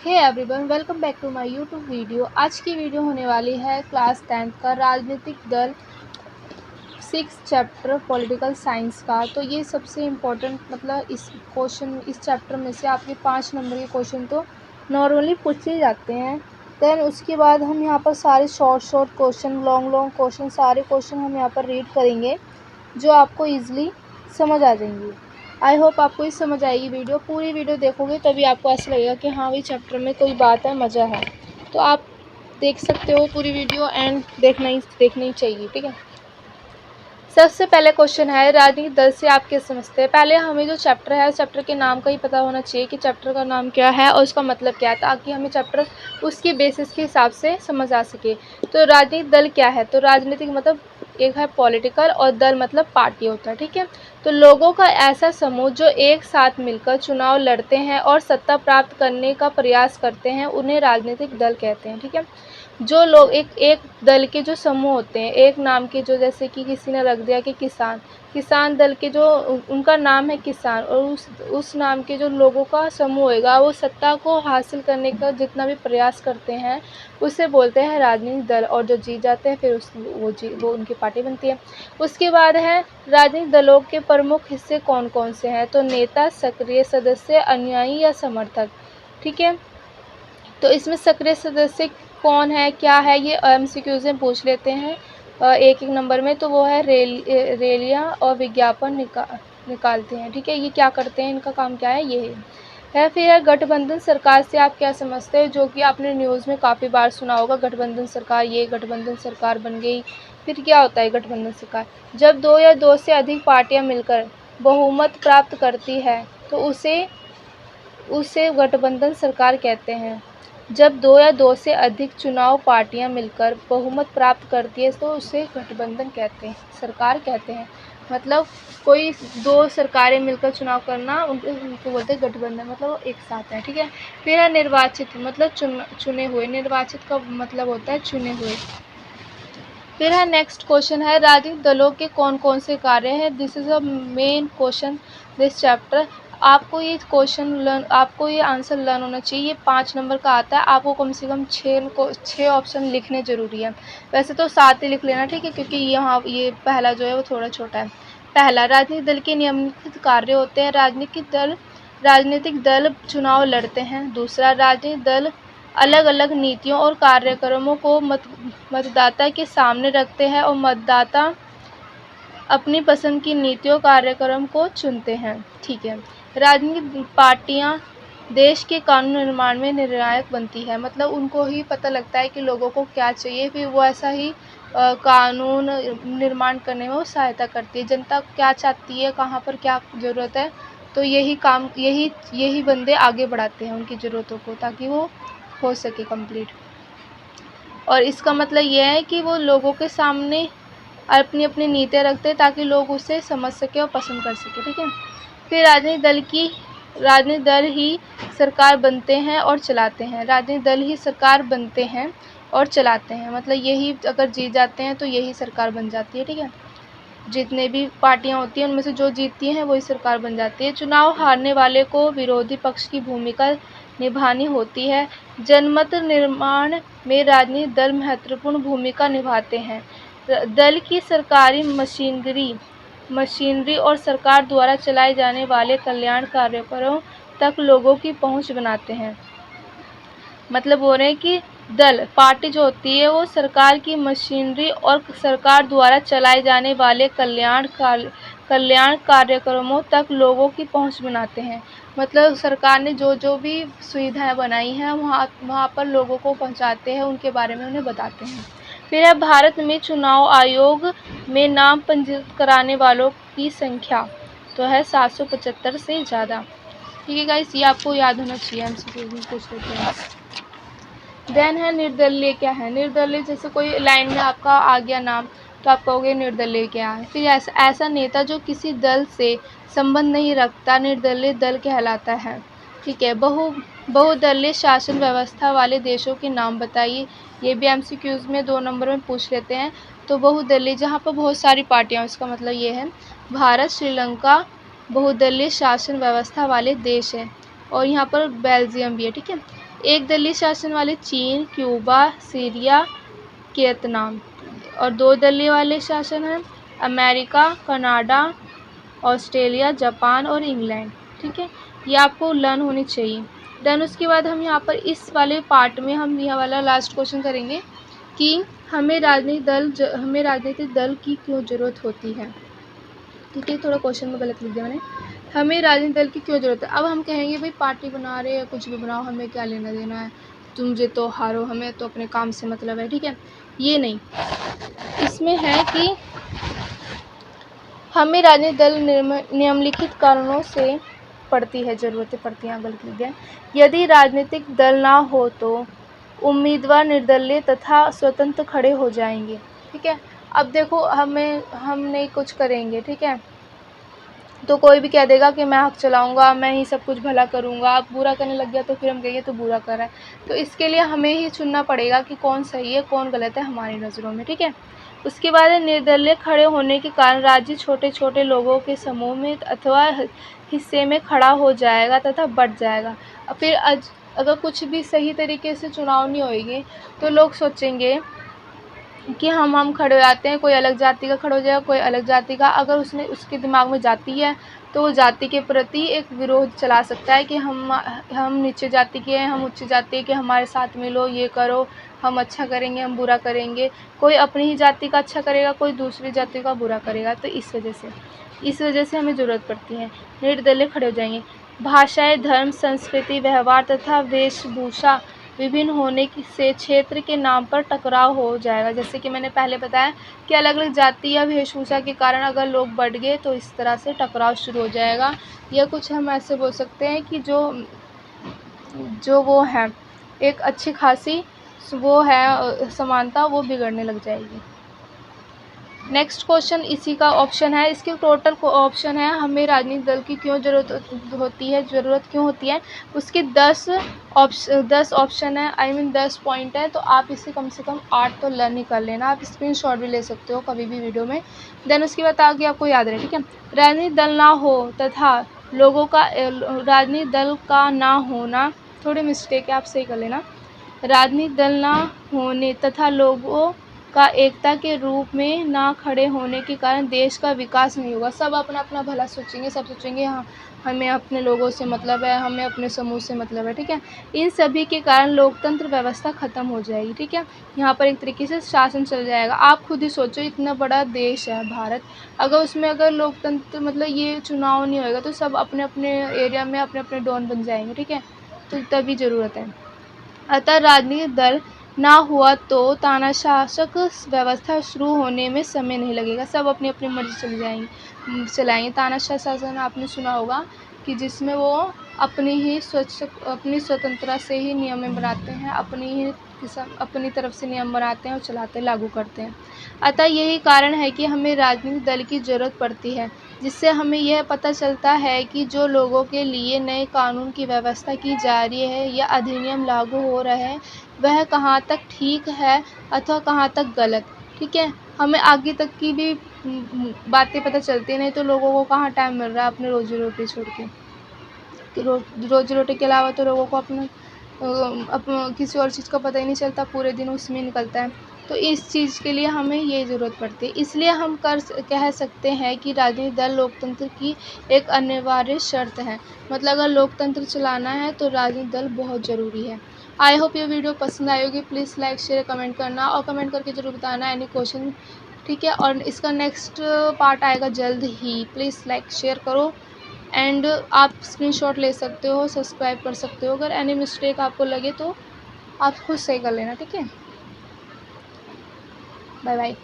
Hey everyone, welcome back to my YouTube video. आज की video होने वाली है क्लास 10th का राजनीतिक दल 6 चैप्टर पॉलिटिकल साइंस का। तो ये सबसे इम्पोर्टेंट इस चैप्टर में से आपके 5 नंबर के क्वेश्चन तो नॉर्मली पूछे जाते हैं। देन उसके बाद हम यहाँ पर सारे शॉर्ट क्वेश्चन, लॉन्ग क्वेश्चन, सारे क्वेश्चन हम यहाँ पर रीड करेंगे जो आपको ईजिली समझ आ जाएंगी। आई होप आपको ये समझ आएगी। पूरी वीडियो देखोगे तभी आपको ऐसा लगेगा कि हाँ भाई चैप्टर में कोई बात है, मज़ा है। तो आप देख सकते हो पूरी वीडियो एंड देखनी ही चाहिए, ठीक है। सबसे पहले क्वेश्चन है, राजनीतिक दल से आप क्या समझते हैं। पहले हमें जो चैप्टर है, चैप्टर के नाम का ही पता होना चाहिए कि चैप्टर का नाम क्या है और उसका मतलब क्या है, ताकि हमें चैप्टर उसके बेसिस के हिसाब से समझ आ सके। तो राजनीतिक दल क्या है, तो राजनीतिक मतलब एक है पॉलिटिकल और दल मतलब पार्टी होता है, ठीक है। तो लोगों का ऐसा समूह जो एक साथ मिलकर चुनाव लड़ते हैं और सत्ता प्राप्त करने का प्रयास करते हैं, उन्हें राजनीतिक दल कहते हैं, ठीक है। जो लोग एक दल के जो समूह होते हैं, एक नाम के, जो जैसे कि किसी ने रख दिया कि किसान दल के जो उनका नाम है किसान, और उस नाम के जो लोगों का समूह होएगा, वो सत्ता को हासिल करने का जितना भी प्रयास करते हैं उसे बोलते हैं राजनीतिक दल। और जो जीत जाते हैं फिर वो उनकी पार्टी बनती है। उसके बाद है राजनीतिक दलों के प्रमुख हिस्से कौन कौन से हैं, तो नेता, सक्रिय सदस्य, अनुयायी या समर्थक, ठीक है। तो इसमें सक्रिय सदस्य कौन है, क्या है, ये एमसीक्यूज में पूछ लेते हैं एक नंबर में। तो वो है रैलियां और विज्ञापन निकालते हैं, ठीक है। ये क्या करते हैं, इनका काम क्या है, ये है। फिर है गठबंधन सरकार से आप क्या समझते हैं, जो कि आपने न्यूज़ में काफ़ी बार सुना होगा, गठबंधन सरकार, ये गठबंधन सरकार बन गई। फिर क्या होता है गठबंधन सरकार, जब 2 या 2 से अधिक पार्टियां मिलकर बहुमत प्राप्त करती है तो उसे गठबंधन सरकार कहते हैं। जब 2 या 2 से अधिक चुनाव पार्टियां मिलकर बहुमत प्राप्त करती है तो उसे गठबंधन कहते हैं, सरकार कहते हैं। मतलब कोई 2 सरकारें मिलकर चुनाव करना, उनको बोलते हैं गठबंधन, मतलब वो एक साथ है, ठीक है। फिर है निर्वाचित, मतलब चुने हुए। निर्वाचित का मतलब होता है चुने हुए। फिर है नेक्स्ट क्वेश्चन है, राजनीतिक दलों के कौन कौन से कार्य हैं। This is a main question this chapter. आपको ये आंसर लर्न होना चाहिए। ये 5 नंबर का आता है, आपको कम से कम 6 ऑप्शन लिखने जरूरी है। वैसे तो 7 ही लिख लेना, ठीक है, क्योंकि यहाँ ये पहला जो है वो थोड़ा छोटा है। पहला, राजनीतिक दल के निम्नलिखित कार्य होते हैं। राजनीतिक दल चुनाव लड़ते हैं। दूसरा, राजनीतिक दल अलग अलग नीतियों और कार्यक्रमों को मतदाता के सामने रखते हैं और मतदाता अपनी पसंद की नीतियों कार्यक्रम को चुनते हैं, ठीक है। राजनीतिक पार्टियां देश के कानून निर्माण में निर्णायक बनती है, मतलब उनको ही पता लगता है कि लोगों को क्या चाहिए, फिर वो ऐसा ही कानून निर्माण करने में वो सहायता करती है। जनता क्या चाहती है, कहाँ पर क्या ज़रूरत है, तो यही बंदे आगे बढ़ाते हैं उनकी ज़रूरतों को, ताकि वो हो सके कंप्लीट। और इसका मतलब यह है कि वो लोगों के सामने अपनी अपनी नीतियाँ रखते हैं ताकि लोग उसे समझ सके और पसंद कर सके, ठीक है। फिर राजनीतिक दल ही सरकार बनते हैं और चलाते हैं। राजनीतिक दल ही सरकार बनते हैं और चलाते हैं, मतलब यही अगर जीत जाते हैं तो यही सरकार बन जाती है, ठीक है। जितने भी पार्टियां होती हैं उनमें से जो जीतती हैं वही सरकार बन जाती है। चुनाव हारने वाले को विरोधी पक्ष की भूमिका निभानी होती है। जनमत निर्माण में राजनीतिक दल महत्वपूर्ण भूमिका निभाते हैं। दल की सरकारी मशीनरी और सरकार द्वारा चलाए जाने वाले कल्याण कार्यक्रमों तक लोगों की पहुंच बनाते हैं। मतलब बोल रहे हैं कि पार्टी जो होती है वो सरकार की मशीनरी और सरकार द्वारा चलाए जाने वाले कल्याण कार्यक्रमों तक लोगों की पहुंच बनाते हैं। मतलब सरकार ने जो भी सुविधाएं बनाई हैं वहाँ पर लोगों को पहुंचाते हैं, उनके बारे में उन्हें बताते हैं। फिर है भारत में चुनाव आयोग में नाम पंजीकृत कराने वालों की संख्या, तो है 775 से ज़्यादा, ठीक है गाइस। ये आपको याद होना चाहिए, एमसीक्यू में पूछ लेते हैं। देन है निर्दलीय क्या है। निर्दलीय जैसे कोई लाइन में आपका आ गया नाम तो आप कहोगे निर्दलीय क्या है। फिर ऐसा नेता जो किसी दल से संबंध नहीं रखता निर्दलीय दल कहलाता है, ठीक है। बहुदलीय शासन व्यवस्था वाले देशों के नाम बताइए। ये भी एमसीक्यूज में 2 नंबर में पूछ लेते हैं। तो बहुदलीय जहाँ पर बहुत सारी पार्टियां, इसका मतलब ये है भारत, श्रीलंका बहुदलीय शासन व्यवस्था वाले देश है, और यहाँ पर बेल्जियम भी है, ठीक है। एक दलीय शासन वाले चीन, क्यूबा, सीरिया, वियतनाम। और दो दलीय वाले शासन हैं अमेरिका, कनाडा, ऑस्ट्रेलिया, जापान और इंग्लैंड। ठीक है, ये आपको लर्न होनी चाहिए। देन उसके बाद हम यहाँ पर इस वाले पार्ट में हम यह वाला लास्ट क्वेश्चन करेंगे कि हमें राजनीतिक दल की क्यों ज़रूरत होती है। ठीक है, थोड़ा क्वेश्चन में गलत लिख दिया मैंने। हमें राजनीतिक दल की क्यों ज़रूरत है। अब हम कहेंगे भाई पार्टी बना रहे हैं, कुछ भी बनाओ, हमें क्या लेना देना है, तुम जे तो हारो, हमें तो अपने काम से मतलब है। ठीक है, ये नहीं, इसमें है कि हमें राजनीतिक दल निम्नलिखित कारणों से पड़ती है, ज़रूरतें पड़ती हैं, गलत लिख दिया। यदि राजनीतिक दल ना हो तो उम्मीदवार निर्दलीय तथा स्वतंत्र खड़े हो जाएंगे। ठीक है, अब देखो हम नहीं कुछ करेंगे, ठीक है, तो कोई भी कह देगा कि मैं हक चलाऊंगा, मैं ही सब कुछ भला करूंगा। अब बुरा करने लग गया तो फिर हम कहेंगे तो बुरा कर रहा है। तो इसके लिए हमें ही चुनना पड़ेगा कि कौन सही है कौन गलत है हमारी नज़रों में। ठीक है, उसके बाद निर्दलीय खड़े होने के कारण राज्य छोटे छोटे लोगों के समूह में अथवा हिस्से में खड़ा हो जाएगा तथा बढ़ जाएगा। फिर अगर कुछ भी सही तरीके से चुनाव नहीं होएंगे तो लोग सोचेंगे कि हम खड़े हो जाते हैं, कोई अलग जाति का खड़ा हो जाएगा, कोई अलग जाति का। अगर उसके दिमाग में जाति है तो वो जाति के प्रति एक विरोध चला सकता है कि हम नीचे जाति के हैं, हम उच्च जाति के, हमारे साथ मिलो, ये करो, हम अच्छा करेंगे, हम बुरा करेंगे। कोई अपनी ही जाति का अच्छा करेगा, कोई दूसरी जाति का बुरा करेगा। तो इस वजह से हमें ज़रूरत पड़ती है, निर्दलीय खड़े हो जाएंगे। भाषाएं, धर्म, संस्कृति, व्यवहार तथा वेशभूषा विभिन्न होने से क्षेत्र के नाम पर टकराव हो जाएगा। जैसे कि मैंने पहले बताया कि अलग अलग जाति या वेशभूषा के कारण अगर लोग बढ़ गए तो इस तरह से टकराव शुरू हो जाएगा। या कुछ हम ऐसे बोल सकते हैं कि जो वो है एक अच्छी खासी वो है समानता, वो बिगड़ने लग जाएगी। नेक्स्ट क्वेश्चन इसी का ऑप्शन है, इसके टोटल ऑप्शन है हमें राजनीतिक दल की क्यों ज़रूरत क्यों होती है। उसके 10 ऑप्शन है, आई मीन 10 पॉइंट है। तो आप इसे कम से कम 8 तो लर्न ही कर लेना। आप स्क्रीनशॉट भी ले सकते हो कभी भी वीडियो में। देन उसके बाद आगे आपको याद रहे। ठीक है, राजनीतिक दल ना हो तथा लोगों का राजनीतिक दल का ना होना, थोड़ी मिस्टेक है, आप सही कर लेना। राजनीतिक दल ना होने तथा लोगों का एकता के रूप में ना खड़े होने के कारण देश का विकास नहीं होगा। सब अपना अपना भला सोचेंगे, सब सोचेंगे हाँ हमें अपने लोगों से मतलब है, हमें अपने समूह से मतलब है। ठीक है, इन सभी के कारण लोकतंत्र व्यवस्था ख़त्म हो जाएगी। ठीक है, यहाँ पर एक तरीके से शासन चल जाएगा। आप खुद ही सोचो, इतना बड़ा देश है भारत, अगर उसमें अगर लोकतंत्र मतलब ये चुनाव नहीं होएगा तो सब अपने अपने एरिया में अपने अपने डॉन बन जाएंगे। ठीक है, तो तभी ज़रूरत है। अतः राजनीतिक दल ना हुआ तो तानाशासक व्यवस्था शुरू होने में समय नहीं लगेगा। सब अपनी अपनी मर्जी चलाएंगे। तानाशाह शासन आपने सुना होगा कि जिसमें वो अपनी स्वतंत्रता से ही नियम बनाते हैं, अपनी तरफ से नियम बनाते हैं और चलाते लागू करते हैं। अतः यही कारण है कि हमें राजनीतिक दल की ज़रूरत पड़ती है, जिससे हमें यह पता चलता है कि जो लोगों के लिए नए कानून की व्यवस्था की जा रही है या अधिनियम लागू हो रहे हैं वह कहाँ तक ठीक है अथवा कहाँ तक गलत। ठीक है, हमें आगे तक की भी बातें पता चलती हैं, नहीं तो लोगों को कहाँ टाइम मिल रहा है अपने रोजी रोटी छोड़ के। रोजी रोटी के अलावा तो लोगों को अपना किसी और चीज़ का पता ही नहीं चलता, पूरे दिन उसमें निकलता है। तो इस चीज़ के लिए हमें ये ज़रूरत पड़ती है। इसलिए हम कह सकते हैं कि राजनीतिक दल लोकतंत्र की एक अनिवार्य शर्त है। मतलब अगर लोकतंत्र चलाना है तो राजनीतिक दल बहुत ज़रूरी है। आई होप ये वीडियो पसंद आई होगी। प्लीज़ लाइक शेयर कमेंट करना और कमेंट करके ज़रूर बताना एनी क्वेश्चन। ठीक है, और इसका नेक्स्ट पार्ट आएगा जल्द ही। प्लीज़ लाइक शेयर करो एंड आप स्क्रीनशॉट ले सकते हो, सब्सक्राइब कर सकते हो। अगर एनी मिस्टेक आपको लगे तो आप खुद सही कर लेना। ठीक है, बाय बाय।